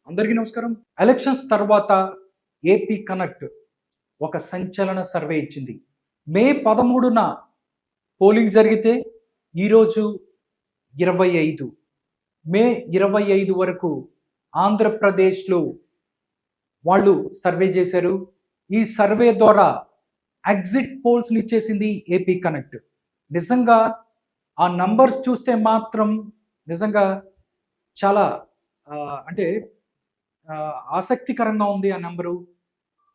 అందరికీ నమస్కారం. ఎలక్షన్స్ తర్వాత ఏపీ కనెక్ట్ ఒక సంచలన సర్వే ఇచ్చింది. మే 13న పోలింగ్ జరిగితే ఈరోజు 25. మే 25 వరకు ఆంధ్రప్రదేశ్‌లో వాళ్ళు సర్వే చేశారు. ఈ సర్వే ద్వారా ఎగ్జిట్ పోల్స్‌ని ఇచ్చేసింది ఏపీ కనెక్ట్. నిజంగా ఆ నంబర్స్ చూస్తే మాత్రం నిజంగా చాలా అంటే ఆసక్తికరంగా ఉంది ఆ నంబరు.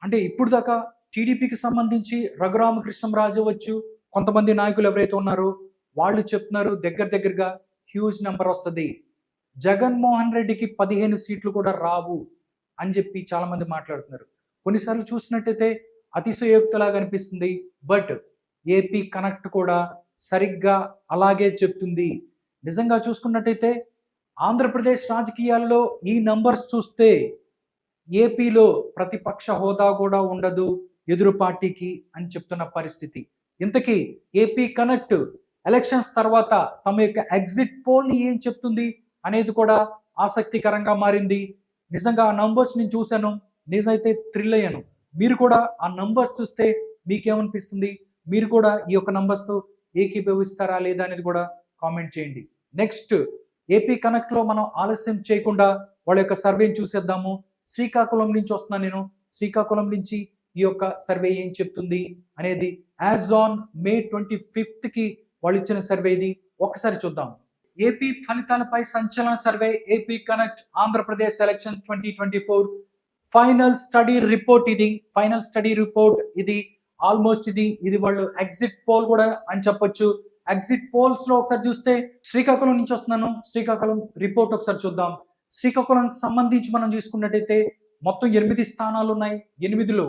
అంటే ఇప్పుడు దాకా టీడీపీకి సంబంధించి రఘురామకృష్ణంరాజు అవ్వచ్చు, కొంతమంది నాయకులు ఎవరైతే ఉన్నారో వాళ్ళు చెప్తున్నారు దగ్గరగా హ్యూజ్ నంబర్ వస్తది. జగన్మోహన్ రెడ్డికి 15 సీట్లు కూడా రావు అని చెప్పి చాలామంది మాట్లాడుతున్నారు. కొన్నిసార్లు చూసినట్టయితే అతిశయోక్తిలాగా అనిపిస్తుంది. బట్ ఏపీ కనెక్ట్ కూడా సరిగ్గా అలాగే చెప్తుంది. నిజంగా చూసుకున్నట్టయితే ఆంధ్రప్రదేశ్ రాజకీయాల్లో ఈ నంబర్స్ చూస్తే ఏపీలో ప్రతిపక్ష హోదా కూడా ఉండదు ఎదురు పార్టీకి అని చెప్తున్న పరిస్థితి. ఇంతకీ ఏపీ కనెక్ట్ ఎలక్షన్స్ తర్వాత తమ యొక్క ఎగ్జిట్ పోల్‌ని ఏం చెప్తుంది అనేది కూడా ఆసక్తికరంగా మారింది. నిజంగా ఆ నంబర్స్ నేను చూశాను. నిజమైతే థ్రిల్ అయ్యాను. మీరు కూడా ఆ నంబర్స్ చూస్తే మీకేమనిపిస్తుంది? మీరు కూడా ఈ యొక్క నంబర్స్‌తో ఏకీభవిస్తారా లేదా అనేది కూడా కామెంట్ చేయండి. నెక్స్ట్ ఏపీ కనెక్ట్‌లో మనం ఆలస్యం చేయకుండా వాళ్ళ యొక్క సర్వేని చూసేద్దాము. శ్రీకాకుళం నుంచి వస్తున్నాను నేను. శ్రీకాకుళం నుంచి ఈ యొక్క సర్వే ఏం చెప్తుంది అనేది యాజ్ ఆన్ మే 25కి వాళ్ళు ఇచ్చిన సర్వే ఇది. ఒకసారి చూద్దాం. ఏపీ ఫలితాలపై సంచలన survey AP connect Andhra Pradesh election 2024 final study report ఇది. ఫైనల్ స్టడీ రిపోర్ట్ ఇది. ఆల్మోస్ట్ ఇది వాళ్ళు ఎగ్జిట్ పోల్ కూడా అని చెప్పొచ్చు. ఎగ్జిట్ పోల్స్ లో ఒకసారి చూస్తే శ్రీకాకుళం నుంచి వస్తున్నాను. శ్రీకాకుళం రిపోర్ట్ ఒకసారి చూద్దాం. శ్రీకాకుళంకి సంబంధించి మనం చూసుకున్నట్టయితే మొత్తం 8 స్థానాలు ఉన్నాయి. 8లో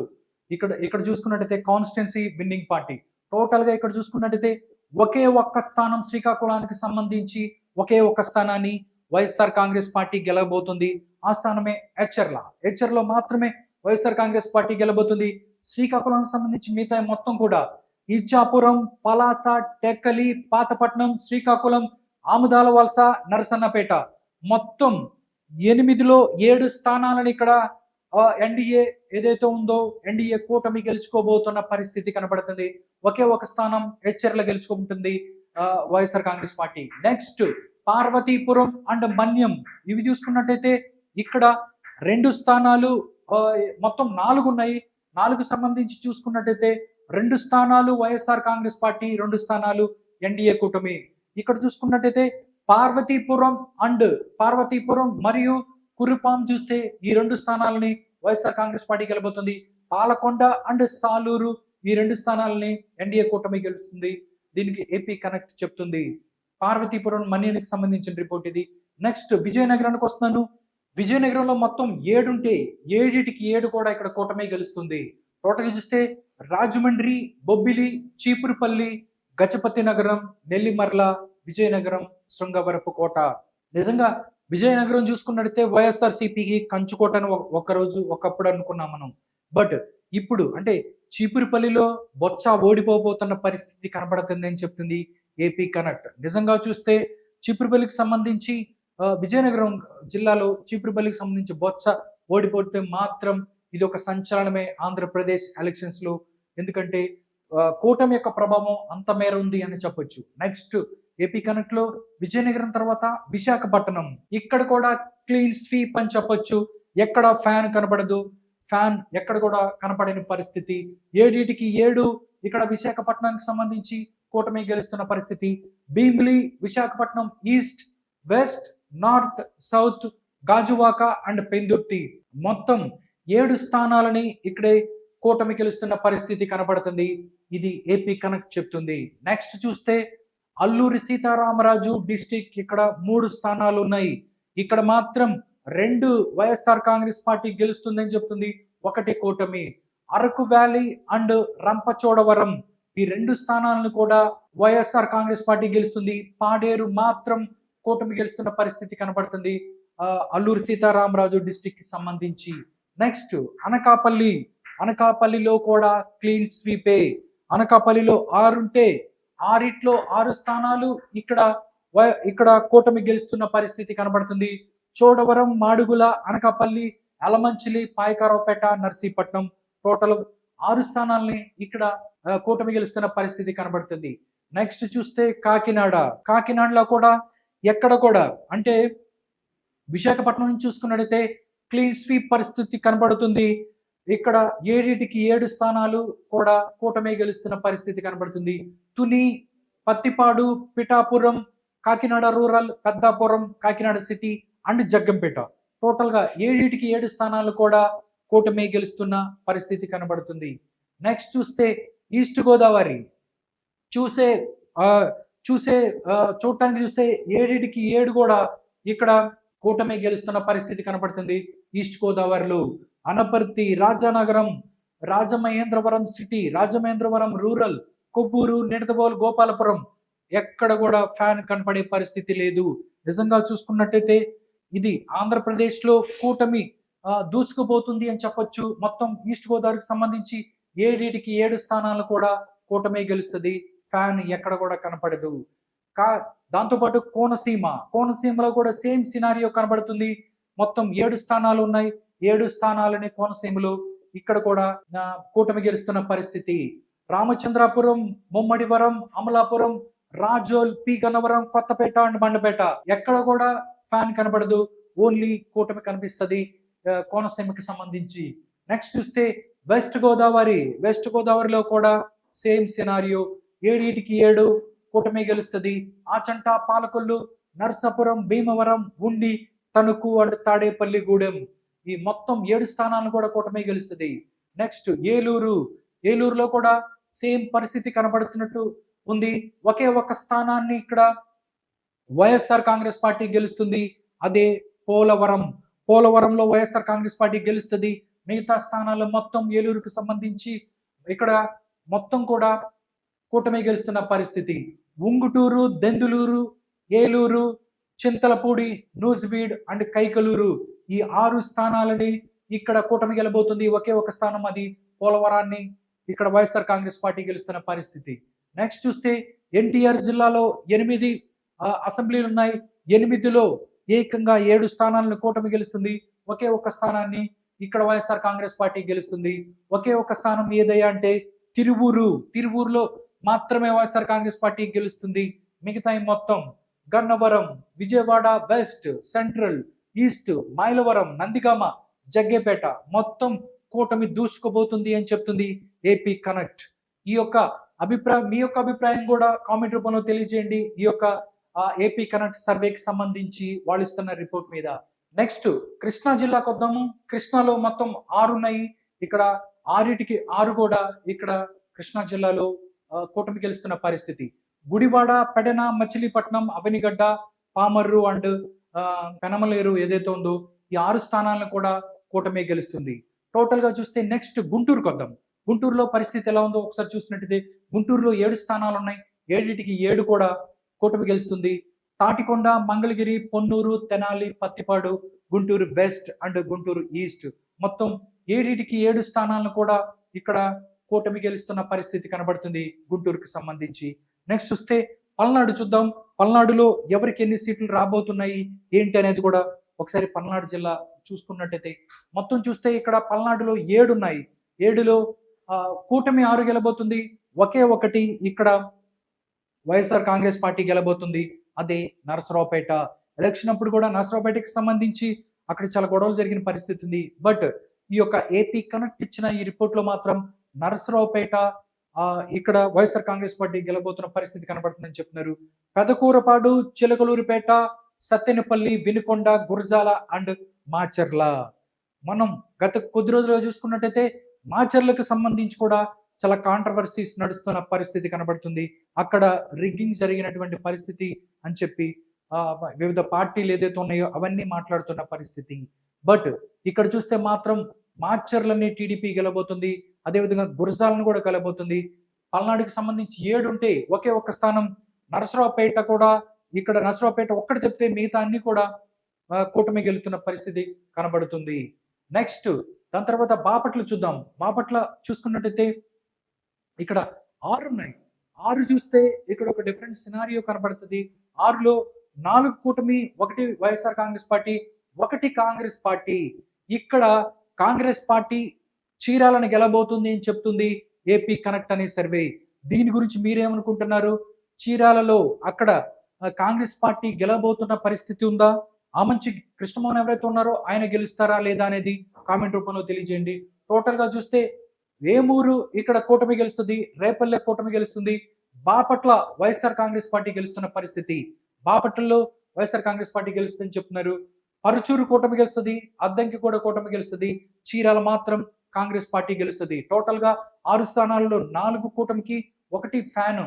ఇక్కడ చూసుకున్నట్టయితే కాన్స్టిట్యున్సీ విన్నింగ్ పార్టీ. టోటల్ గా ఇక్కడ చూసుకున్నట్టయితే ఒకే ఒక్క స్థానం శ్రీకాకుళానికి సంబంధించి ఒకే ఒక్క స్థానాన్ని వైఎస్ఆర్ కాంగ్రెస్ పార్టీ గెలవబోతుంది. ఆ స్థానమే హెచ్ఆర్లో మాత్రమే వైఎస్ఆర్ కాంగ్రెస్ పార్టీ గెలబోతుంది. శ్రీకాకుళానికి సంబంధించి మిగతా మొత్తం కూడా ఇచ్చాపురం, పలాస, టెక్కలి, పాతపట్నం, శ్రీకాకుళం, ఆముదాల వలస, నరసన్నపేట మొత్తం 8లో 7 స్థానాలను ఇక్కడ ఎన్డీఏ ఏదైతే ఉందో ఎన్డీఏ కూటమి గెలుచుకోబోతున్న పరిస్థితి కనబడుతుంది. ఒకే ఒక స్థానం హెచ్ఆర్లో గెలుచుకుంటుంది YSR Congress party. Next Parvathipuram and Manyam ఇవి చూసుకున్నట్టయితే ఇక్కడ 2 స్థానాలు మొత్తం 4 ఉన్నాయి. 4కు సంబంధించి చూసుకున్నట్టయితే 2 స్థానాలు వైఎస్ఆర్ కాంగ్రెస్ పార్టీ, 2 స్థానాలు ఎన్డీఏ కూటమి. ఇక్కడ చూసుకున్నట్టయితే పార్వతీపురం మరియు కురుపాం చూస్తే ఈ 2 స్థానాలని వైఎస్ఆర్ కాంగ్రెస్ పార్టీ గెలబోతుంది. పాలకొండ అండ్ సాలూరు ఈ 2 స్థానాలని ఎన్డీఏ కూటమి గెలుస్తుంది. దీనికి ఏపీ కనెక్ట్ చెప్తుంది. పార్వతీపురం మన్యానికి సంబంధించిన రిపోర్ట్ ఇది. నెక్స్ట్ విజయనగరానికి వస్తున్నాను. విజయనగరంలో మొత్తం 7 ఉంటే 7కి 7 కూడా ఇక్కడ కూటమి గెలుస్తుంది. టోటల్ చూస్తే రాజమండ్రి, బొబ్బిలి, చీపురుపల్లి, గజపతి నగరం, నెల్లిమర్ల, విజయనగరం, శృంగవరపుకోట. నిజంగా విజయనగరం చూసుకున్నట్టయితే వైఎస్ఆర్సీపీకి కంచుకోట అని ఒకప్పుడు అనుకున్నాం మనం. బట్ ఇప్పుడు అంటే చీపురుపల్లిలో బొత్స ఓడిపోబోతున్న పరిస్థితి కనబడుతుంది అని చెప్తుంది ఏపీ కనెక్ట్. నిజంగా చూస్తే చీపురుపల్లికి సంబంధించి విజయనగరం జిల్లాలో చీపురుపల్లికి సంబంధించి బొత్స ఓడిపోతే మాత్రం ఇది ఒక సంచలనమే ఆంధ్రప్రదేశ్ ఎలక్షన్స్ లో. ఎందుకంటే కూటమి యొక్క ప్రభావం అంత మేర ఉంది అని చెప్పొచ్చు. నెక్స్ట్ ఏపీ కనెక్ట్ లో విజయనగరం తర్వాత విశాఖపట్నం. ఇక్కడ కూడా క్లీన్ స్వీప్ అని చెప్పొచ్చు. ఎక్కడ ఫ్యాన్ కనపడదు. ఫ్యాన్ ఎక్కడ కూడా కనపడని పరిస్థితి. 7కి 7 ఇక్కడ విశాఖపట్నానికి సంబంధించి కూటమి గెలుస్తున్న పరిస్థితి. Bheemili, Visakhapatnam east, west, north, south, Gajuwaka and Pendurthi మొత్తం 7 స్థానాలని ఇక్కడే కూటమి గెలుస్తున్న పరిస్థితి కనబడుతుంది. ఇది ఏపీ కనెక్ట్ చెప్తుంది. నెక్స్ట్ చూస్తే అల్లూరి సీతారామరాజు డిస్టిక్ ఇక్కడ 3 స్థానాలు ఉన్నాయి. ఇక్కడ మాత్రం 2 వైఎస్ఆర్ కాంగ్రెస్ పార్టీ గెలుస్తుందని చెప్తుంది. 1 కూటమి. అరకు వ్యాలీ అండ్ రంపచోడవరం ఈ 2 స్థానాలను కూడా వైఎస్ఆర్ కాంగ్రెస్ పార్టీ గెలుస్తుంది. పాడేరు మాత్రం కూటమి గెలుస్తున్న పరిస్థితి కనబడుతుంది అల్లూరి సీతారామరాజు డిస్టిక్ కి సంబంధించి. నెక్స్ట్ అనకాపల్లిలో కూడా క్లీన్ స్వీపే. అనకాపల్లిలో 6 ఉంటే 6లో 6 స్థానాలు ఇక్కడ కూటమి గెలుస్తున్న పరిస్థితి కనబడుతుంది. చోడవరం, మాడుగుల, అనకాపల్లి, అలమంచిలి, పాయకారావుపేట, నర్సీపట్నం టోటల్ 6 స్థానాల్ని ఇక్కడ కూటమి గెలుస్తున్న పరిస్థితి కనబడుతుంది. నెక్స్ట్ చూస్తే కాకినాడలో కూడా ఎక్కడ కూడా అంటే విశాఖపట్నం నుంచి చూసుకున్నట్టయితే క్లీన్ స్వీప్ పరిస్థితి కనబడుతుంది. ఇక్కడ 7 స్థానాలు కూడా కూటమి గెలుస్తున్న పరిస్థితి కనబడుతుంది. Tuni, Pattipadu, Pithapuram, Kakinada rural, Peddapuram, Kakinada city and Jaggampeta టోటల్గా 7 స్థానాలు కూడా కూటమి గెలుస్తున్న పరిస్థితి కనబడుతుంది. నెక్స్ట్ చూస్తే ఈస్ట్ గోదావరి చూడటానికి చూస్తే 7 కూడా ఇక్కడ కూటమి గెలుస్తున్న పరిస్థితి కనబడుతుంది. ఈస్ట్ గోదావరిలో అనపర్తి, రాజానగరం, రాజమహేంద్రవరం సిటీ, రాజమహేంద్రవరం రూరల్, కొవ్వూరు, నిడదవోలు, గోపాలపురం ఎక్కడ కూడా ఫ్యాన్ కనపడే పరిస్థితి లేదు. నిజంగా చూసుకున్నట్టయితే ఇది ఆంధ్రప్రదేశ్లో కూటమి దూసుకుపోతుంది అని చెప్పొచ్చు. మొత్తం ఈస్ట్ గోదావరికి సంబంధించి 7 స్థానాలు కూడా కూటమి గెలుస్తుంది. ఫ్యాన్ ఎక్కడ కూడా కనపడదు. దాంతోపాటు కోనసీమలో కూడా సేమ్ సినారియో కనబడుతుంది. మొత్తం 7 స్థానాలు ఉన్నాయి. 7 స్థానాలని కోనసీమలో ఇక్కడ కూడా కూటమి గెలుస్తున్న పరిస్థితి. రామచంద్రాపురం, ముమ్మడివరం, అమలాపురం, రాజోల్, పి గన్నవరం, కొత్తపేట అండ్ మండపేట ఎక్కడ కూడా ఫ్యాన్ కనబడదు. ఓన్లీ కూటమి కనిపిస్తుంది కోనసీమకి సంబంధించి. నెక్స్ట్ చూస్తే వెస్ట్ గోదావరిలో కూడా సేమ్ సినారియో 7 కూటమి గెలుస్తుంది. ఆచంట, పాలకొల్లు, నర్సాపురం, భీమవరం, ఉండి, తణుకు అండ్ తాడేపల్లిగూడెం ఈ మొత్తం 7 స్థానాలను కూడా కూటమి గెలుస్తుంది. నెక్స్ట్ ఏలూరులో కూడా సేమ్ పరిస్థితి కనబడుతున్నట్టు ఉంది. ఒకే ఒక స్థానాన్ని ఇక్కడ వైఎస్ఆర్ కాంగ్రెస్ పార్టీ గెలుస్తుంది. అదే పోలవరంలో వైఎస్ఆర్ కాంగ్రెస్ పార్టీ గెలుస్తుంది. మిగతా స్థానాలు మొత్తం ఏలూరుకు సంబంధించి ఇక్కడ మొత్తం కూడా కూటమి గెలుస్తున్న పరిస్థితి. ఉంగుటూరు, దెందులూరు, ఏలూరు, చింతలపూడి, నూజివీడ్ అండ్ కైకలూరు ఈ 6 స్థానాలని ఇక్కడ కూటమి గెలబోతుంది. ఒకే ఒక స్థానం అది పోలవరాన్ని ఇక్కడ వైఎస్ఆర్ కాంగ్రెస్ పార్టీ గెలుస్తున్న పరిస్థితి. నెక్స్ట్ చూస్తే ఎన్టీఆర్ జిల్లాలో 8 అసెంబ్లీలు ఉన్నాయి. 8లో ఏకంగా 7 స్థానాలను కూటమి గెలుస్తుంది. ఒకే ఒక స్థానాన్ని ఇక్కడ వైఎస్ఆర్ కాంగ్రెస్ పార్టీ గెలుస్తుంది. ఒకే ఒక స్థానం ఏదయ్యా అంటే తిరువూరులో మాత్రమే వైఎస్ఆర్ కాంగ్రెస్ పార్టీ గెలుస్తుంది. మిగతా మొత్తం Gannavaram, Vijayawada west, central, east, Mylavaram, Nandigama, Jaggepeta మొత్తం కూటమి దూసుకుపోతుంది అని చెప్తుంది ఏపీ కనెక్ట్. మీ యొక్క అభిప్రాయం కూడా కామెంట్ రూపంలో తెలియజేయండి. ఈ యొక్క ఏపీ కనెక్ట్ సర్వేకి సంబంధించి వాళ్ళు ఇస్తున్న రిపోర్ట్ మీద. నెక్స్ట్ కృష్ణా జిల్లాకు వద్దాము. కృష్ణాలో మొత్తం 6 ఉన్నాయి. ఇక్కడ 6 కూడా ఇక్కడ కృష్ణా జిల్లాలో కూటమి గెలుస్తున్న పరిస్థితి. గుడివాడ, పెడన, మచిలీపట్నం, అవనిగడ్డ, పామర్రు అండ్ పెనమలేరు ఏదైతే ఉందో ఈ 6 స్థానాలను కూడా కూటమి గెలుస్తుంది. టోటల్ గా చూస్తే నెక్స్ట్ గుంటూరుకు వద్దాం. గుంటూరులో పరిస్థితి ఎలా ఉందో ఒకసారి చూసినట్టయితే గుంటూరులో 7 స్థానాలు ఉన్నాయి. 7 కూడా కూటమి గెలుస్తుంది. Tatikonda, Mangalagiri, Ponnur, Tenali, Pattipadu, Guntur west and Guntur east మొత్తం 7 స్థానాలను కూడా ఇక్కడ కూటమి గెలుస్తున్న పరిస్థితి కనబడుతుంది గుంటూరుకు సంబంధించి. నెక్స్ట్ చూస్తే పల్నాడు చూద్దాం. పల్నాడులో ఎవరికి ఎన్ని సీట్లు రాబోతున్నాయి ఏంటి అనేది కూడా ఒకసారి పల్నాడు జిల్లా చూసుకున్నట్టయితే మొత్తం చూస్తే ఇక్కడ పల్నాడులో 7 ఉన్నాయి. 7లో కూటమి 6 గెలబోతుంది. ఒకే ఒకటి ఇక్కడ వైఎస్ఆర్ కాంగ్రెస్ పార్టీ గెలబోతుంది. అదే నరసరావుపేట. ఎలక్షన్ అప్పుడు కూడా నరసరావుపేటకి సంబంధించి అక్కడ చాలా గొడవలు జరిగిన పరిస్థితి ఉంది. బట్ ఈ యొక్క ఏపీ కనెక్ట్ ఇచ్చిన ఈ రిపోర్ట్ లో మాత్రం నరసరావుపేట ఇక్కడ వైఎస్ఆర్ కాంగ్రెస్ పార్టీ గెలబోతున్న పరిస్థితి కనబడుతుందని చెప్తున్నారు. పెదకూరపాడు, చిలకలూరిపేట, సత్తెనపల్లి, వినుకొండ, గురజాల అండ్ మాచర్ల. మనం గత కొద్ది రోజులుగా చూసుకున్నట్టయితే మాచర్లకు సంబంధించి కూడా చాలా కాంట్రవర్సీస్ నడుస్తున్న పరిస్థితి కనబడుతుంది. అక్కడ రిగ్గింగ్ జరిగినటువంటి పరిస్థితి అని చెప్పి వివిధ పార్టీలు ఏదైతే ఉన్నాయో అవన్నీ మాట్లాడుతున్న పరిస్థితి. బట్ ఇక్కడ చూస్తే మాత్రం మాచర్లని టీడీపీ గెలబోతుంది. అదేవిధంగా గురజాలను కూడా గెలబోతుంది. పల్నాడుకి సంబంధించి 7 ఉంటే ఒకే ఒక్క స్థానం నరసరావుపేట కూడా ఇక్కడ నరసరావుపేట ఒక్కటి తప్పితే మిగతా అన్ని కూడా కూటమి గెలుతున్న పరిస్థితి కనబడుతుంది. నెక్స్ట్ దాని తర్వాత బాపట్ల చూద్దాం. బాపట్ల చూసుకున్నట్టయితే ఇక్కడ 6 ఉన్నాయి. 6 చూస్తే ఇక్కడ ఒక డిఫరెంట్ సినారియో కనబడుతుంది. 6లో 4 కూటమి, 1 వైఎస్ఆర్ కాంగ్రెస్ పార్టీ, ఒకటి కాంగ్రెస్ పార్టీ. ఇక్కడ కాంగ్రెస్ పార్టీ చీరాలను గెలబోతుంది అని చెప్తుంది ఏపీ కనెక్ట్ అనే సర్వే. దీని గురించి మీరేమనుకుంటున్నారు? చీరాలలో అక్కడ కాంగ్రెస్ పార్టీ గెలబోతున్న పరిస్థితి ఉందా? ఆమంచి కృష్ణమోహన్ ఎవరైతే ఉన్నారో ఆయన గెలుస్తారా లేదా అనేది కామెంట్ రూపంలో తెలియజేయండి. టోటల్ గా చూస్తే వేమూరు ఇక్కడ కూటమి గెలుస్తుంది, రేపల్లె కూటమి గెలుస్తుంది, బాపట్ల వైఎస్ఆర్ కాంగ్రెస్ పార్టీ గెలుస్తున్న పరిస్థితి. బాపట్లలో వైఎస్ఆర్ కాంగ్రెస్ పార్టీ గెలుస్తుందని చెప్తున్నారు. పరుచూరు కూటమి గెలుస్తుంది, అద్దంకి కూడా కూటమి గెలుస్తుంది, చీరాల మాత్రం కాంగ్రెస్ పార్టీ గెలుస్తుంది. టోటల్ గా 6 స్థానాల్లో 4 కూటమికి, 1 ఫ్యాన్,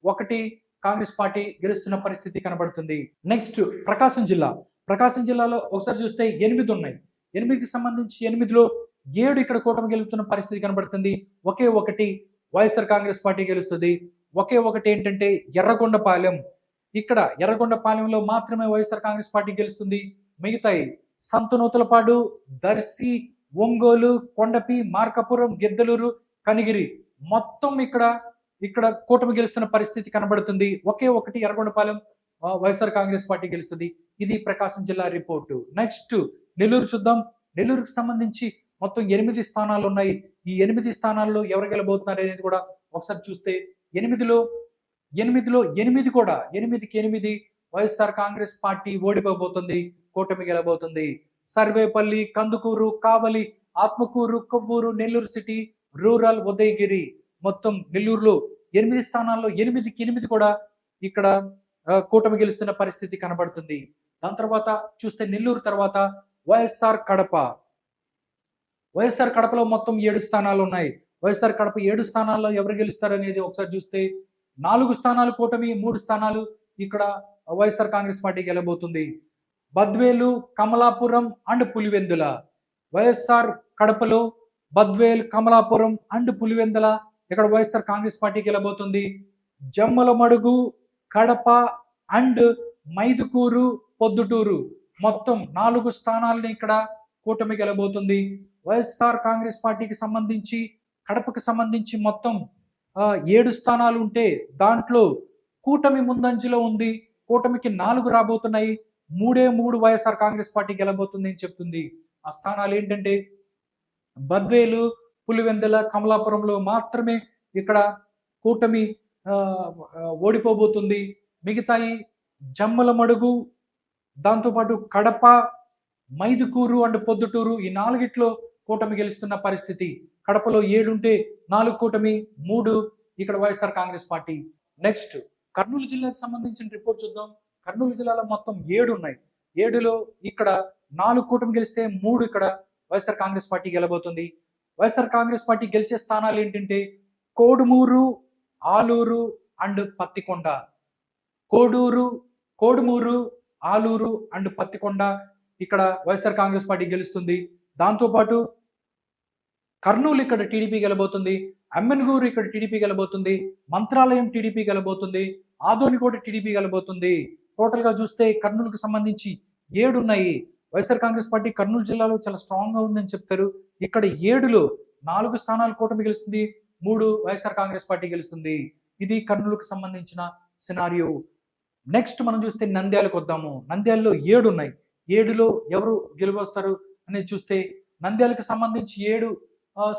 1 కాంగ్రెస్ పార్టీ గెలుస్తున్న పరిస్థితి కనబడుతుంది. నెక్స్ట్ ప్రకాశం జిల్లా. ప్రకాశం జిల్లాలో ఒకసారి చూస్తే 8 ఉన్నాయి. 8కి సంబంధించి 8లో 7 ఇక్కడ కూటమి గెలుస్తున్న పరిస్థితి కనబడుతుంది. ఒకే ఒకటి వైఎస్ఆర్ కాంగ్రెస్ పార్టీ గెలుస్తుంది. ఒకే ఒకటి ఏంటంటే ఎర్రగొండపాలెం. ఇక్కడ ఎర్రగొండపాలెంలో మాత్రమే వైఎస్ఆర్ కాంగ్రెస్ పార్టీ గెలుస్తుంది. మిగతాయి సంతనూతలపాడు, దర్శి, ఒంగోలు, కొండపి, మార్కాపురం, గిద్దలూరు, కనిగిరి మొత్తం ఇక్కడ కూటమి గెలుస్తున్న పరిస్థితి కనబడుతుంది. ఒకే ఒకటి ఎర్రగొండపాలెం వైఎస్ఆర్ కాంగ్రెస్ పార్టీ గెలుస్తుంది. ఇది ప్రకాశం జిల్లా రిపోర్టు. నెక్స్ట్ నెల్లూరు చూద్దాం. నెల్లూరుకు సంబంధించి మొత్తం 8 స్థానాలు ఉన్నాయి. ఈ 8 స్థానాల్లో ఎవరు గెలబోతున్నారు అనేది కూడా ఒకసారి చూస్తే 8లో 8 కూడా 8కి 8 వైఎస్ఆర్ కాంగ్రెస్ పార్టీ ఓడిపోబోతుంది, కూటమి గెలబోతుంది. సర్వేపల్లి, కందుకూరు, కావలి, ఆత్మకూరు, కొవ్వూరు, నెల్లూరు సిటీ, రూరల్, ఉదయగిరి మొత్తం నెల్లూరులో 8 స్థానాల్లో 8కి 8 కూడా ఇక్కడ కూటమి గెలుస్తున్న పరిస్థితి కనబడుతుంది. దాని తర్వాత చూస్తే నెల్లూరు తర్వాత వైఎస్ఆర్ కడప. వైఎస్ఆర్ కడపలో మొత్తం 7 స్థానాలు ఉన్నాయి. వైఎస్ఆర్ కడప 7 స్థానాల్లో ఎవరు గెలుస్తారు అనేది ఒకసారి చూస్తే 4 స్థానాలు కూటమి, 3 స్థానాలు ఇక్కడ వైఎస్ఆర్ కాంగ్రెస్ పార్టీ గెలబోతుంది. బద్వేలు, కమలాపురం అండ్ పులివెందుల. వైఎస్ఆర్ కడపలో బద్వేల్, కమలాపురం అండ్ పులివెందుల ఇక్కడ వైఎస్ఆర్ కాంగ్రెస్ పార్టీ గెలబోతుంది. జమ్మలమడుగు, కడప అండ్ మైదుకూరు, పొద్దుటూరు మొత్తం 4 స్థానాలని ఇక్కడ కూటమి గెలబోతుంది. వైఎస్ఆర్ కాంగ్రెస్ పార్టీకి సంబంధించి కడపకి సంబంధించి మొత్తం 7 స్థానాలు ఉంటే దాంట్లో కూటమి ముందంజలో ఉంది. కూటమికి 4 రాబోతున్నాయి. 3 వైఎస్ఆర్ కాంగ్రెస్ పార్టీ గెలబోతుంది అని చెప్తుంది. ఆ స్థానాలు ఏంటంటే బద్వేలు, పులివెందుల, కమలాపురంలో మాత్రమే ఇక్కడ కూటమి ఓడిపోబోతుంది. మిగతాయి జమ్మలమడుగు, దాంతోపాటు కడప, మైదుకూరు అండ్ పొద్దుటూరు ఈ 4గిట్లో కూటమి గెలుస్తున్న పరిస్థితి. కడపలో 7 ఉంటే 4 కూటమి, 3 ఇక్కడ వైఎస్ఆర్ కాంగ్రెస్ పార్టీ. నెక్స్ట్ కర్నూలు జిల్లాకు సంబంధించిన రిపోర్ట్ చూద్దాం. కర్నూలు జిల్లాలో మొత్తం 7 ఉన్నాయి. 7లో ఇక్కడ 4 కూటమి గెలిస్తే 3 ఇక్కడ వైఎస్ఆర్ కాంగ్రెస్ పార్టీ గెలబోతుంది. వైఎస్ఆర్ కాంగ్రెస్ పార్టీ గెలిచే స్థానాలు ఏంటంటే కోడుమూరు, ఆలూరు అండ్ పత్తికొండ. కోడుమూరు, ఆలూరు అండ్ పత్తికొండ ఇక్కడ వైఎస్ఆర్ కాంగ్రెస్ పార్టీ గెలుస్తుంది. దాంతోపాటు కర్నూలు ఇక్కడ టీడీపీ గెలబోతుంది. అమ్మెన్గూరు ఇక్కడ టీడీపీ గెలబోతుంది. మంత్రాలయం టీడీపీ గెలబోతుంది. ఆదోనికోట టీడీపీ గెలబోతుంది. టోటల్ గా చూస్తే కర్నూలుకు సంబంధించి 7 ఉన్నాయి. వైఎస్ఆర్ కాంగ్రెస్ పార్టీ కర్నూలు జిల్లాలో చాలా స్ట్రాంగ్ గా ఉందని చెప్తారు. ఇక్కడ 7లో 4 స్థానాలు కూటమి గెలుస్తుంది, 3 వైఎస్ఆర్ కాంగ్రెస్ పార్టీ గెలుస్తుంది. ఇది కర్నూలుకు సంబంధించిన సినారియో. నెక్స్ట్ మనం చూస్తే నంద్యాలకు వద్దాము. నంద్యాలలో 7 ఉన్నాయి. 7లో ఎవరు గెలువస్తారు అనేది చూస్తే నంద్యాలకు సంబంధించి 7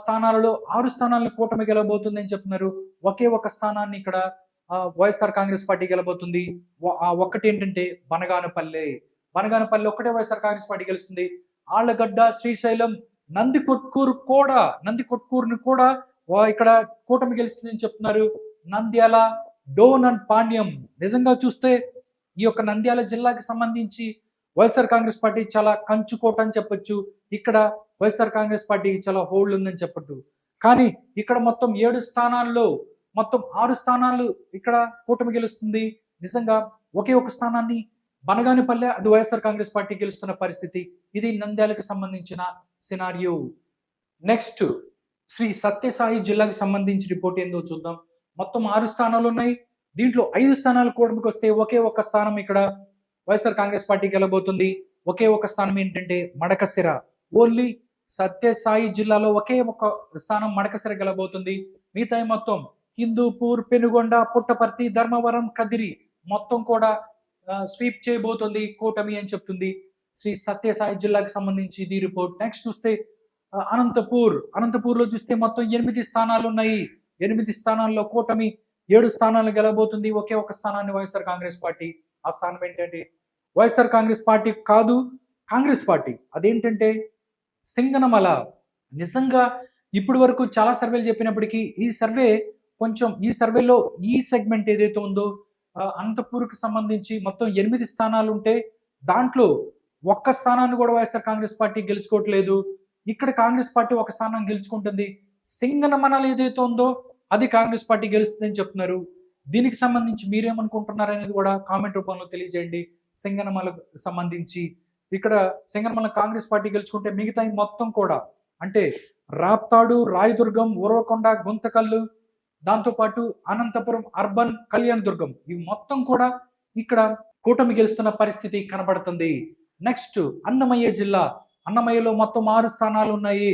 స్థానాలలో 6 స్థానాలను కూటమి గెలబోతుంది అని చెప్తున్నారు. ఒకే ఒక స్థానాన్ని ఇక్కడ వైఎస్ఆర్ కాంగ్రెస్ పార్టీ గెలబోతుంది. ఒక్కటి ఏంటంటే బనగానపల్లె ఒక్కటే వైఎస్ఆర్ కాంగ్రెస్ పార్టీ గెలుస్తుంది. ఆళ్లగడ్డ, శ్రీశైలం, నందికొట్కూరుని కూడా ఇక్కడ కూటమి గెలుస్తుంది అని చెప్తున్నారు. నంద్యాల, డోన్ అండ్ పాణ్యం. నిజంగా చూస్తే ఈ యొక్క నంద్యాల జిల్లాకి సంబంధించి వైఎస్ఆర్ కాంగ్రెస్ పార్టీ చాలా కంచుకోట అని చెప్పొచ్చు. ఇక్కడ వైఎస్ఆర్ కాంగ్రెస్ పార్టీ చాలా హోల్డ్ ఉందని చెప్పట్టు. కానీ ఇక్కడ మొత్తం 7 స్థానాల్లో మొత్తం 6 స్థానాలు ఇక్కడ కూటమి గెలుస్తుంది. నిజంగా ఒకే ఒక స్థానాన్ని బనగానిపల్లె అది వైఎస్ఆర్ కాంగ్రెస్ పార్టీ గెలుస్తున్న పరిస్థితి. ఇది నంద్యాలకు సంబంధించిన సినారియో. నెక్స్ట్ శ్రీ సత్యసాయి జిల్లాకి సంబంధించి రిపోర్ట్ ఏందో చూద్దాం. మొత్తం 6 స్థానాలు ఉన్నాయి. దీంట్లో 5 స్థానాలు కూటమికి వస్తే ఒకే ఒక స్థానం ఇక్కడ వైఎస్ఆర్ కాంగ్రెస్ పార్టీ గెలబోతుంది. ఒకే ఒక స్థానం ఏంటంటే మడకశిర. ఓన్లీ సత్యసాయి జిల్లాలో ఒకే ఒక స్థానం మడకశిర గెలబోతుంది. మిగతా మొత్తం హిందూపూర్, పెనుగొండ, పుట్టపర్తి, ధర్మవరం, కదిరి మొత్తం కూడా స్వీప్ చేయబోతుంది కూటమి అని చెప్తుంది. శ్రీ సత్యసాయి జిల్లాకి సంబంధించి ఇది రిపోర్ట్. నెక్స్ట్ చూస్తే అనంతపూర్లో చూస్తే మొత్తం 8 స్థానాలు ఉన్నాయి. 8 స్థానాల్లో కూటమి 7 స్థానాలు గెలబోతుంది. ఒకే ఒక స్థానాన్ని వైఎస్ఆర్ కాంగ్రెస్ పార్టీ. ఆ స్థానం ఏంటంటే వైఎస్ఆర్ కాంగ్రెస్ పార్టీ కాదు, కాంగ్రెస్ పార్టీ. అదేంటంటే సింగనమల. నిజంగా ఇప్పటి వరకు చాలా సర్వేలు చెప్పినప్పటికీ ఈ సర్వేలో ఈ సెగ్మెంట్ ఏదైతే ఉందో అనంతపూర్కి సంబంధించి మొత్తం 8 స్థానాలు ఉంటే దాంట్లో ఒక్క స్థానాన్ని కూడా వైఎస్ఆర్ కాంగ్రెస్ పార్టీ గెలుచుకోవట్లేదు. ఇక్కడ కాంగ్రెస్ పార్టీ ఒక స్థానం గెలుచుకుంటుంది. సింగనమల ఏదైతే ఉందో అది కాంగ్రెస్ పార్టీ గెలుస్తుందని చెప్తున్నారు. దీనికి సంబంధించి మీరేమనుకుంటున్నారు అనేది కూడా కామెంట్ రూపంలో తెలియజేయండి. సింగనమలకు సంబంధించి ఇక్కడ సింగనమల కాంగ్రెస్ పార్టీ గెలుచుకుంటే మిగతా మొత్తం కూడా అంటే రాప్తాడు, రాయదుర్గం, ఉరవకొండ, గుంతకల్లు, దాంతోపాటు అనంతపురం అర్బన్, కళ్యాణదుర్గం ఇవి మొత్తం కూడా ఇక్కడ కూటమి గెలుస్తున్న పరిస్థితి కనబడుతుంది. నెక్స్ట్ అన్నమయ్య జిల్లా. అన్నమయ్యలో మొత్తం 6 స్థానాలు ఉన్నాయి.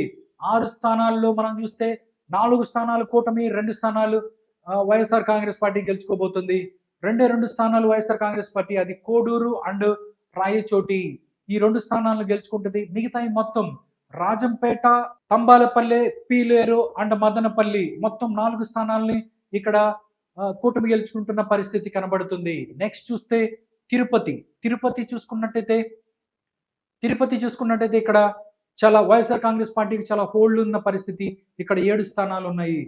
6 స్థానాల్లో మనం చూస్తే 4 స్థానాలు కూటమి, 2 స్థానాలు వైఎస్ఆర్ కాంగ్రెస్ పార్టీ గెలుచుకోబోతుంది. 2 స్థానాలు వైఎస్ఆర్ కాంగ్రెస్ పార్టీ, అది కోడూరు అండ్ రాయచోటి. ఈ 2 స్థానాలను గెలుచుకుంటుంది. మిగతా మొత్తం రాజంపేట, తంబాలపల్లె, పీలేరు అండ్ మదనపల్లి మొత్తం 4 స్థానాలని ఇక్కడ కూటమి గెలుచుకుంటున్న పరిస్థితి కనబడుతుంది. నెక్స్ట్ చూస్తే తిరుపతి చూసుకున్నట్టయితే ఇక్కడ చాలా వైఎస్ఆర్ కాంగ్రెస్ పార్టీకి చాలా హోల్డ్ ఉన్న పరిస్థితి. ఇక్కడ 7 స్థానాలు ఉన్నాయి.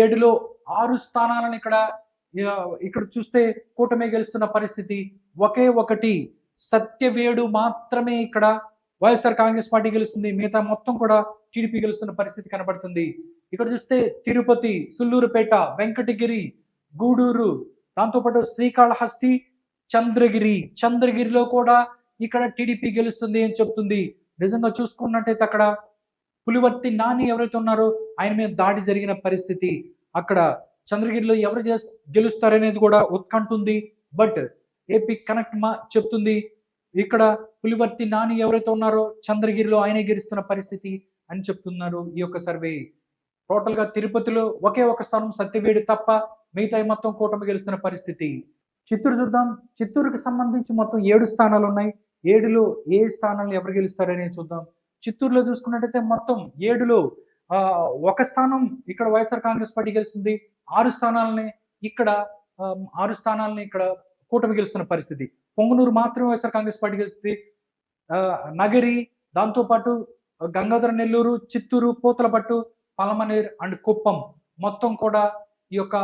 7లో 6 స్థానాలను ఇక్కడ చూస్తే కూటమి గెలుస్తున్న పరిస్థితి. ఒకే ఒకటి సత్యవేడు మాత్రమే ఇక్కడ వైఎస్ఆర్ కాంగ్రెస్ పార్టీ గెలుస్తుంది. మిగతా మొత్తం కూడా టీడీపీ గెలుస్తున్న పరిస్థితి కనబడుతుంది. ఇక్కడ చూస్తే తిరుపతి, సుల్లూరుపేట, వెంకటగిరి, గూడూరు, దాంతోపాటు శ్రీకాళహస్తి, చంద్రగిరిలో కూడా ఇక్కడ టీడీపీ గెలుస్తుంది అని చెప్తుంది. నిజంగా చూసుకున్నట్టయితే అక్కడ పులివర్తి నాని ఎవరైతే ఉన్నారో ఆయన మీద దాడి జరిగిన పరిస్థితి. అక్కడ చంద్రగిరిలో ఎవరు గెలుస్తారనేది కూడా ఉత్కంఠ ఉంది. బట్ ఏపీ కనెక్ట్ చెప్తుంది ఇక్కడ పులివర్తి నాని ఎవరైతే ఉన్నారో చంద్రగిరిలో ఆయనే గెలుస్తున్న పరిస్థితి అని చెప్తున్నారు ఈ యొక్క సర్వే. టోటల్ గా తిరుపతిలో ఒకే ఒక స్థానం సత్యవేడు తప్ప మిగతా మొత్తం కూటమి గెలుస్తున్న పరిస్థితి. చిత్తూరు చూద్దాం. చిత్తూరుకి సంబంధించి మొత్తం 7 స్థానాలు ఉన్నాయి. 7లో ఏ స్థానాలు ఎవరు గెలుస్తారనేది చూద్దాం. చిత్తూరులో చూసుకున్నట్టయితే మొత్తం 7లో ఒక స్థానం ఇక్కడ వైఎస్ఆర్ కాంగ్రెస్ పార్టీ గెలుస్తుంది. 6 స్థానాలని ఇక్కడ కూటమి గెలుస్తున్న పరిస్థితి. పొంగునూరు మాత్రమే వైఎస్ఆర్ కాంగ్రెస్ పార్టీ గెలుస్తుంది. నగరి, దాంతోపాటు గంగాధర నెల్లూరు, చిత్తూరు, పూతలపట్టు, పలమనేర్ అండ్ కుప్పం మొత్తం కూడా ఈ యొక్క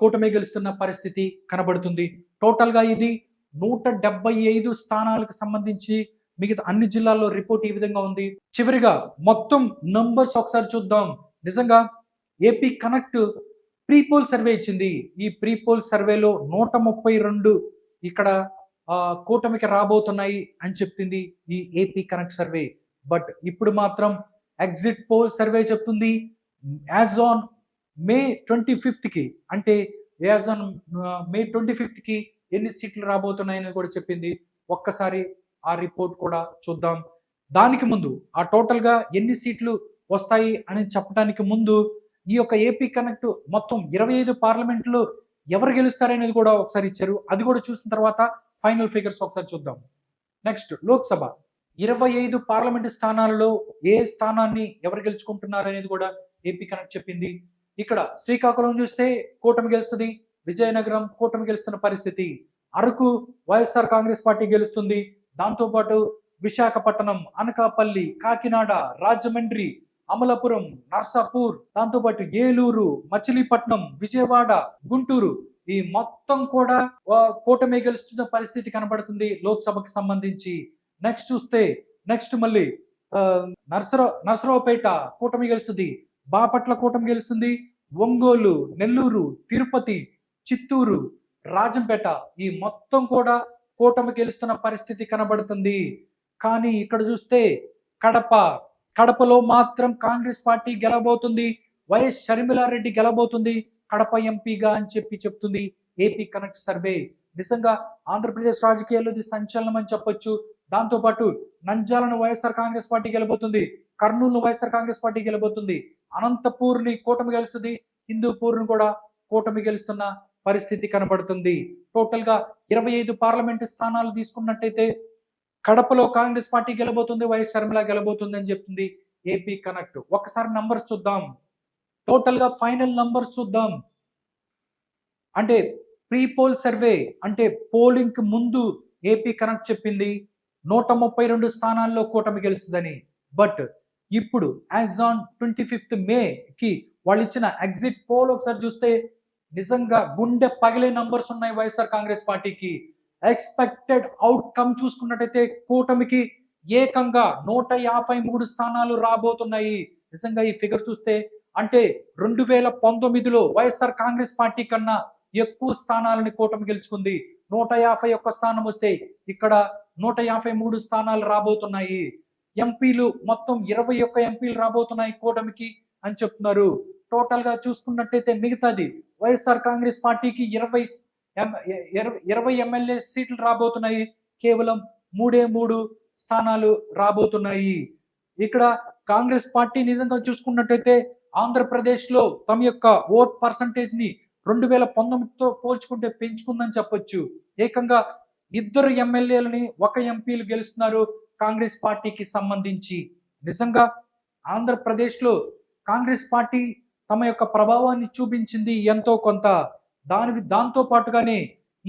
కూటమి గెలుస్తున్న పరిస్థితి కనబడుతుంది. టోటల్ గా ఇది 175 స్థానాలకు సంబంధించి మిగతా అన్ని జిల్లాల్లో రిపోర్ట్ ఈ విధంగా ఉంది. చివరిగా మొత్తం నంబర్స్ ఒకసారి చూద్దాం. నిజంగా ఏపీ కనెక్ట్ ప్రీపోల్ సర్వే ఇచ్చింది. ఈ ప్రీపోల్ సర్వేలో 132 ఇక్కడ కూటమికి రాబోతున్నాయి అని చెప్తుంది ఈ ఏపీ కనెక్ట్ సర్వే. బట్ ఇప్పుడు మాత్రం ఎగ్జిట్ పోల్ సర్వే చెప్తుంది యాజ్ ఆన్ మే 25th కి, అంటే యాజ్ ఆన్ మే 25th కి ఎన్ని సీట్లు రాబోతున్నాయని కూడా చెప్పింది. ఒక్కసారి ఆ రిపోర్ట్ కూడా చూద్దాం. దానికి ముందు ఆ టోటల్ గా ఎన్ని సీట్లు వస్తాయి అని చెప్పడానికి ముందు ఈ యొక్క ఏపీ కనెక్ట్ మొత్తం 25 పార్లమెంట్లు ఎవరు గెలుస్తారనేది కూడా ఒకసారి ఇచ్చారు. అది కూడా చూసిన తర్వాత ఫైనల్ ఫిగర్స్ ఒకసారి చూద్దాం. నెక్స్ట్ లోక్సభ 25 పార్లమెంట్ స్థానాలలో ఏ స్థానాన్ని ఎవరు గెలుచుకుంటున్నారు అనేది కూడా ఏపీ కనెక్ట్ చెప్పింది. ఇక్కడ శ్రీకాకుళం చూస్తే కూటమి గెలుస్తుంది. విజయనగరం కూటమి గెలుస్తున్న పరిస్థితి. అరకు వైఎస్ఆర్ కాంగ్రెస్ పార్టీ గెలుస్తుంది. దాంతోపాటు విశాఖపట్నం, అనకాపల్లి, కాకినాడ, రాజమండ్రి, అమలాపురం, నర్సాపూర్, దాంతోపాటు ఏలూరు, మచిలీపట్నం, విజయవాడ, గుంటూరు ఈ మొత్తం కూడా కూటమి గెలుస్తున్న పరిస్థితి కనబడుతుంది లోక్సభకు సంబంధించి. నెక్స్ట్ చూస్తే మళ్ళీ నర్సరావుపేట కూటమి గెలుస్తుంది. బాపట్ల కూటమి గెలుస్తుంది. ఒంగోలు, నెల్లూరు, తిరుపతి, చిత్తూరు, రాజంపేట ఈ మొత్తం కూడా కూటమి గెలుస్తున్న పరిస్థితి కనబడుతుంది. కానీ ఇక్కడ చూస్తే కడపలో మాత్రం కాంగ్రెస్ పార్టీ గెలబోతుంది. వైఎస్ షర్మిలారెడ్డి గెలబోతుంది కడప ఎంపీగా అని చెప్తుంది ఏపీ కనెక్ట్ సర్వే. నిజంగా ఆంధ్రప్రదేశ్ రాజకీయాల్లో ఇది సంచలనం అని చెప్పొచ్చు. దాంతోపాటు నంద్యాలను వైఎస్ఆర్ కాంగ్రెస్ పార్టీ గెలబోతుంది. కర్నూలు వైఎస్ఆర్ కాంగ్రెస్ పార్టీ గెలబోతుంది. అనంతపూర్ని కూటమి గెలుస్తుంది. హిందూపూర్ను కూడా కూటమి గెలుస్తున్న పరిస్థితి కనబడుతుంది. టోటల్ గా 25 పార్లమెంటు స్థానాలు తీసుకున్నట్టయితే కడపలో కాంగ్రెస్ పార్టీ గెలబోతుంది, వైఎస్ షర్మిల గెలబోతుంది అని చెప్తుంది ఏపీ కనెక్ట్. ఒక్కసారి నంబర్స్ చూద్దాం, టోటల్ గా ఫైనల్ నంబర్స్ చూద్దాం. అంటే ప్రీ పోల్ సర్వే అంటే పోలింగ్ కి ముందు ఏపీ కనెక్ట్ చెప్పింది 132 స్థానాల్లో కూటమి గెలుస్తుందని. బట్ ఇప్పుడు యాజ్ ఆన్ 25th మే కి వాళ్ళు ఇచ్చిన ఎగ్జిట్ పోల్ ఒకసారి చూస్తే నిజంగా గుండె పగిలే నంబర్స్ ఉన్నాయి వైఎస్ఆర్ కాంగ్రెస్ పార్టీకి. ఎక్స్పెక్టెడ్ అవుట్కమ్ చూసుకున్నట్టయితే కూటమికి ఏకంగా 153 స్థానాలు రాబోతున్నాయి. నిజంగా ఈ ఫిగర్ చూస్తే అంటే 2019లో వైఎస్ఆర్ కాంగ్రెస్ పార్టీ కన్నా ఎక్కువ స్థానాలని కూటమి గెలుచుకుంది. 151 స్థానం వస్తే ఇక్కడ 153 స్థానాలు రాబోతున్నాయి. ఎంపీలు మొత్తం 21 ఎంపీలు రాబోతున్నాయి కూటమికి అని చెప్తున్నారు. టోటల్ గా చూసుకున్నట్టయితే మిగతాది వైఎస్ఆర్ కాంగ్రెస్ పార్టీకి 20 ఎమ్మెల్యే సీట్లు రాబోతున్నాయి. కేవలం 3 స్థానాలు రాబోతున్నాయి. ఇక్కడ కాంగ్రెస్ పార్టీ నిజంగా చూసుకున్నట్టయితే ఆంధ్రప్రదేశ్ లో తమ యొక్క ఓట్ పర్సంటేజ్ ని 2019తో పోల్చుకుంటే పెంచుకుందని చెప్పొచ్చు. ఏకంగా 2 ఎమ్మెల్యేలని 1 ఎంపీలు గెలుస్తున్నారు కాంగ్రెస్ పార్టీకి సంబంధించి. నిజంగా ఆంధ్రప్రదేశ్ లో కాంగ్రెస్ పార్టీ తమ యొక్క ప్రభావాన్ని చూపించింది ఎంతో కొంత. దాంతో పాటుగానే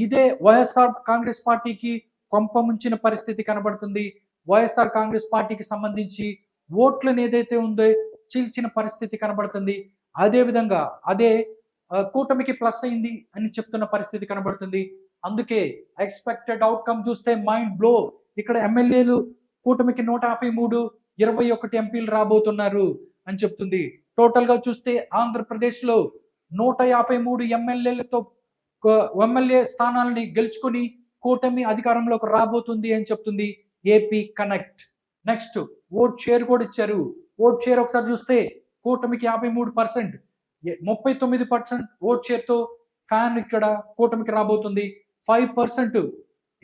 ఇదే వైఎస్ఆర్ కాంగ్రెస్ పార్టీకి కొంప ముంచిన పరిస్థితి కనబడుతుంది. వైఎస్ఆర్ కాంగ్రెస్ పార్టీకి సంబంధించి ఓట్లను ఏదైతే ఉందో చీల్చిన పరిస్థితి కనబడుతుంది. అదే విధంగా అదే కూటమికి ప్లస్ అయింది అని చెప్తున్న పరిస్థితి కనబడుతుంది. అందుకే ఎక్స్పెక్టెడ్ అవుట్కమ్ చూస్తే మైండ్ బ్లో. ఇక్కడ ఎమ్మెల్యేలు కూటమికి 153, 21 ఎంపీలు రాబోతున్నారు అని చెప్తుంది. టోటల్ గా చూస్తే ఆంధ్రప్రదేశ్ లో 153 ఎమ్మెల్యేలతో ఎమ్మెల్యే స్థానాలని గెలుచుకుని కూటమి అధికారంలోకి రాబోతుంది అని చెప్తుంది AP connect. Next vote share కూడా ఇచ్చారు. ఓట్ షేర్ ఒకసారి చూస్తే కూటమికి 53%, 39% ఓట్ షేర్ తో ఫ్యాన్ ఇక్కడ కూటమికి రాబోతుంది. 5%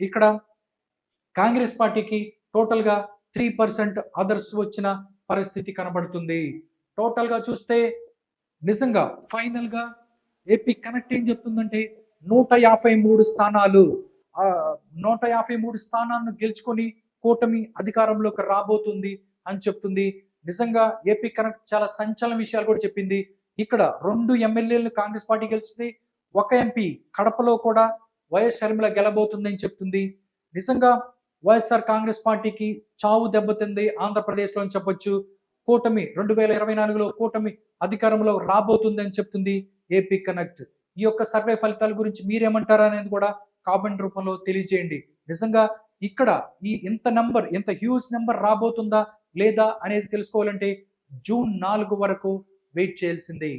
ఇక్కడ కాంగ్రెస్ పార్టీకి, టోటల్ గా 3% అదర్స్ వచ్చిన పరిస్థితి కనబడుతుంది. టోటల్ గా చూస్తే నిజంగా ఫైనల్ గా ఏపీ కనెక్ట్ ఏం చెప్తుందంటే 153 స్థానాలు 153 స్థానాలను గెలుచుకొని కూటమి అధికారంలోకి రాబోతుంది అని చెప్తుంది. నిజంగా ఏపీ కనెక్ట్ చాలా సంచలన విషయాలు కూడా చెప్పింది. ఇక్కడ 2 ఎమ్మెల్యేలను కాంగ్రెస్ పార్టీ గెలుస్తుంది, 1 ఎంపీ కడపలో కూడా వైఎస్ షర్మిల గెలబోతుందని చెప్తుంది. నిజంగా వైఎస్ఆర్ కాంగ్రెస్ పార్టీకి చావు దెబ్బతింది ఆంధ్రప్రదేశ్లో అని చెప్పొచ్చు. కూటమి 2024లో కూటమి అధికారంలో రాబోతుందని చెప్తుంది ఏపీ కనెక్ట్. ఈ యొక్క సర్వే ఫలితాల గురించి మీరేమంటారా అనేది కూడా కామెంట్ రూపంలో తెలియజేయండి. నిజంగా ఇక్కడ ఇంత హ్యూజ్ నెంబర్ రాబోతుందా లేదా అనేది తెలుసుకోవాలంటే జూన్ 4 వరకు వెయిట్ చేయాల్సిందే.